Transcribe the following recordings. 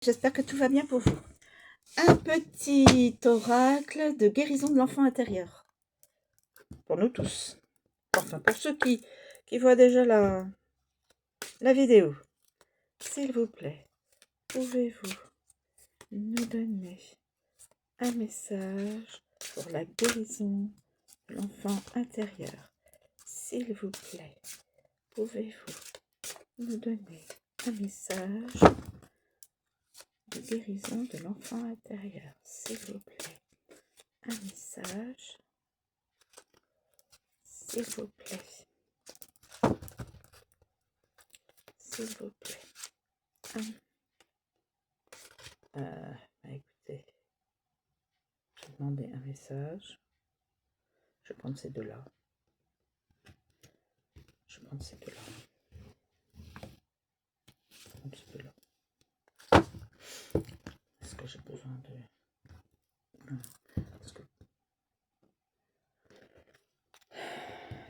J'espère que tout va bien pour vous. Un petit oracle de guérison de l'enfant intérieur. Pour nous tous. Enfin, pour ceux qui voient déjà la vidéo. S'il vous plaît, pouvez-vous nous donner un message pour la guérison de l'enfant intérieur? S'il vous plaît, pouvez-vous nous donner un message de guérison de l'enfant intérieur? S'il vous plaît, un message. S'il vous plaît. S'il vous plaît. Écoutez, je vais demander un message. Je vais prendre ces deux-là. Je vais prendre ces deux-là. Est-ce que j'ai besoin de... Est-ce que...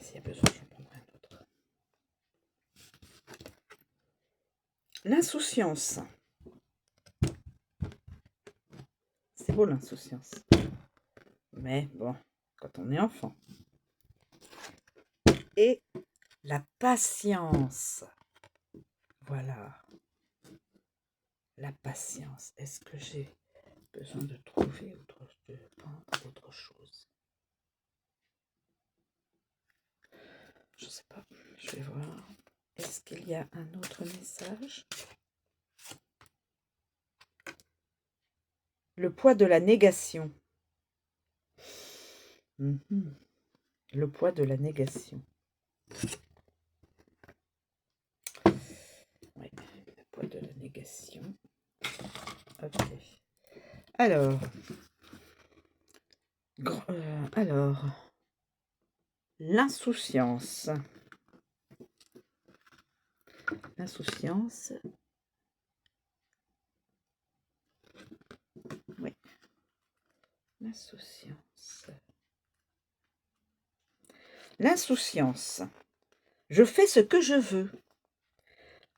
S'il y a besoin, j'en prendrai un autre. L'insouciance. C'est beau l'insouciance. Mais bon, quand on est enfant. Et la patience. Voilà. La patience. Est-ce que j'ai besoin de trouver autre chose? Je sais pas. Je vais voir. Est-ce qu'il y a un autre message? Le poids de la négation. Le poids de la négation. Oui, le poids de la négation. Ok. Alors, l'insouciance. L'insouciance. Oui. L'insouciance. L'insouciance. Je fais ce que je veux.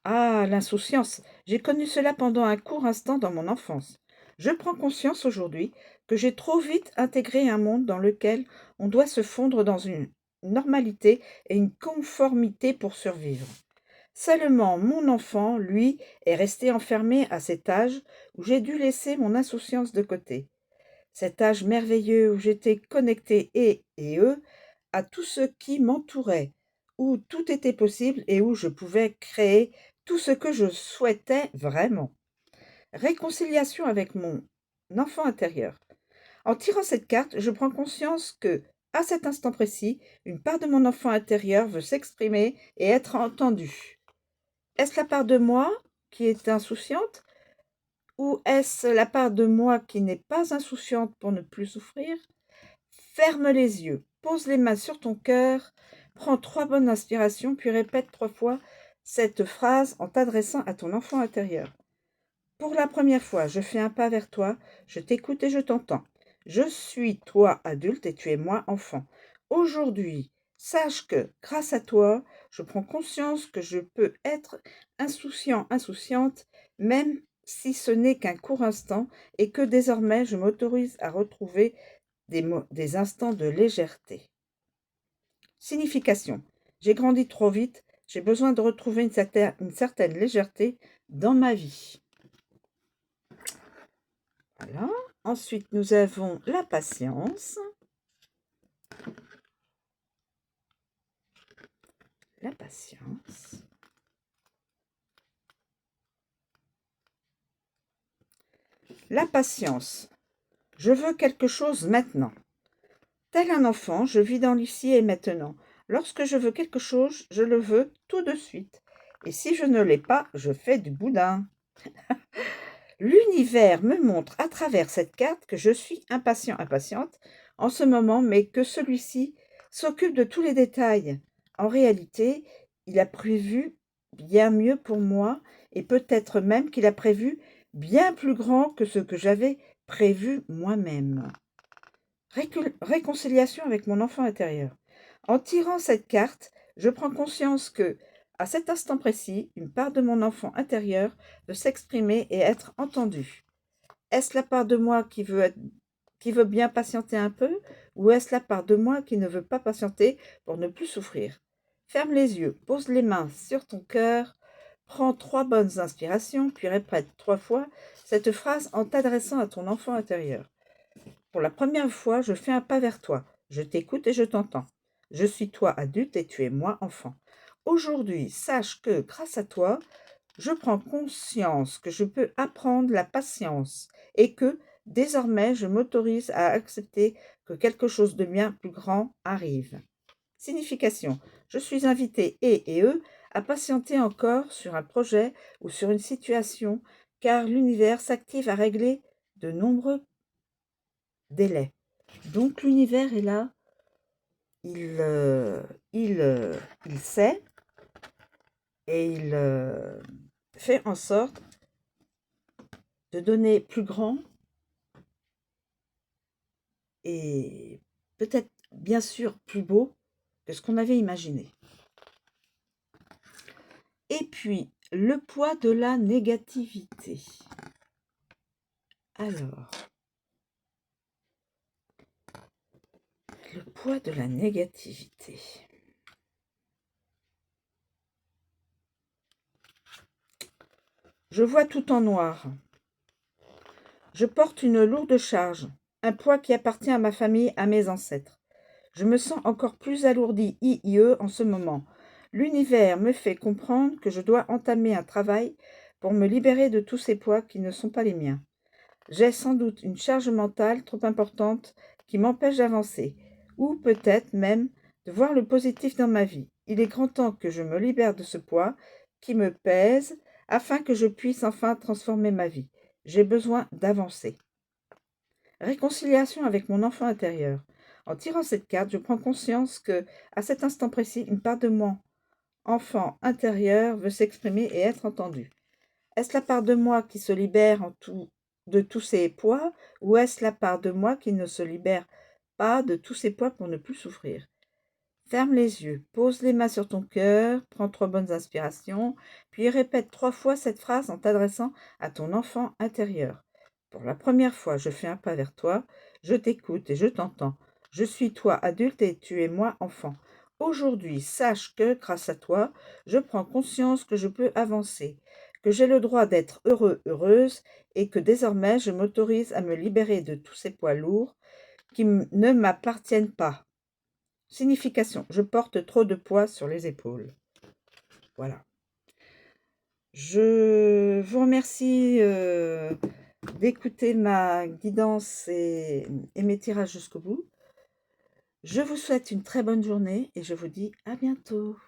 Ah, l'insouciance. J'ai connu cela pendant un court instant dans mon enfance. Je prends conscience aujourd'hui que j'ai trop vite intégré un monde dans lequel on doit se fondre dans une normalité et une conformité pour survivre. Seulement, mon enfant, lui, est resté enfermé à cet âge où j'ai dû laisser mon insouciance de côté. Cet âge merveilleux où j'étais connecté et eux à tout ce qui m'entourait, où tout était possible et où je pouvais créer tout ce que je souhaitais vraiment. Réconciliation avec mon enfant intérieur. En tirant cette carte, je prends conscience que, à cet instant précis, une part de mon enfant intérieur veut s'exprimer et être entendue. Est-ce la part de moi qui est insouciante ou est-ce la part de moi qui n'est pas insouciante pour ne plus souffrir? Ferme les yeux, pose les mains sur ton cœur, prends 3 bonnes inspirations, puis répète 3 fois cette phrase en t'adressant à ton enfant intérieur. Pour la première fois, je fais un pas vers toi, je t'écoute et je t'entends. Je suis toi adulte et tu es moi enfant. Aujourd'hui, sache que, grâce à toi, je prends conscience que je peux être insouciant, insouciante, même si ce n'est qu'un court instant, et que désormais je m'autorise à retrouver des instants de légèreté. Signification. J'ai grandi trop vite, j'ai besoin de retrouver une certaine légèreté dans ma vie. Voilà. Ensuite, nous avons la patience. La patience. La patience. Je veux quelque chose maintenant. Tel un enfant, je vis dans l'ici et maintenant. Lorsque je veux quelque chose, je le veux tout de suite. Et si je ne l'ai pas, je fais du boudin. L'univers me montre à travers cette carte que je suis impatient, impatiente en ce moment, mais que celui-ci s'occupe de tous les détails. En réalité, il a prévu bien mieux pour moi et peut-être même qu'il a prévu bien plus grand que ce que j'avais prévu moi-même. Réconciliation avec mon enfant intérieur. En tirant cette carte, je prends conscience que, À cet instant précis, une part de mon enfant intérieur veut s'exprimer et être entendue. Est-ce la part de moi qui veut bien patienter un peu, ou est-ce la part de moi qui ne veut pas patienter pour ne plus souffrir? Ferme les yeux, pose les mains sur ton cœur, prends 3 bonnes inspirations, puis répète 3 fois cette phrase en t'adressant à ton enfant intérieur. Pour la première fois, je fais un pas vers toi. Je t'écoute et je t'entends. Je suis toi adulte et tu es moi enfant. Aujourd'hui, sache que, grâce à toi, je prends conscience que je peux apprendre la patience et que, désormais, je m'autorise à accepter que quelque chose de bien plus grand arrive. Signification. Je suis invité et eux à patienter encore sur un projet ou sur une situation car l'univers s'active à régler de nombreux délais. Donc l'univers est là, il, euh, il sait et il fait en sorte de donner plus grand et peut-être bien sûr plus beau que ce qu'on avait imaginé. Et puis, le poids de la négativité. Alors, le poids de la négativité. Je vois tout en noir. Je porte une lourde charge, un poids qui appartient à ma famille, à mes ancêtres. Je me sens encore plus alourdie en ce moment. L'univers me fait comprendre que je dois entamer un travail pour me libérer de tous ces poids qui ne sont pas les miens. J'ai sans doute une charge mentale trop importante qui m'empêche d'avancer, ou peut-être même de voir le positif dans ma vie. Il est grand temps que je me libère de ce poids qui me pèse afin que je puisse enfin transformer ma vie. J'ai besoin d'avancer. Réconciliation avec mon enfant intérieur. En tirant cette carte, je prends conscience que, à cet instant précis, une part de mon enfant intérieur veut s'exprimer et être entendue. Est-ce la part de moi qui se libère de tous ces poids, ou est-ce la part de moi qui ne se libère pas de tous ces poids pour ne plus souffrir? Ferme les yeux, pose les mains sur ton cœur, prends 3 bonnes inspirations, puis répète 3 fois cette phrase en t'adressant à ton enfant intérieur. Pour la première fois, je fais un pas vers toi, je t'écoute et je t'entends. Je suis toi adulte et tu es moi enfant. Aujourd'hui, sache que, grâce à toi, je prends conscience que je peux avancer, que j'ai le droit d'être heureux, heureuse, et que désormais je m'autorise à me libérer de tous ces poids lourds qui ne m'appartiennent pas. Signification, je porte trop de poids sur les épaules. Voilà. Je vous remercie d'écouter ma guidance et mes tirages jusqu'au bout. Je vous souhaite une très bonne journée et je vous dis à bientôt.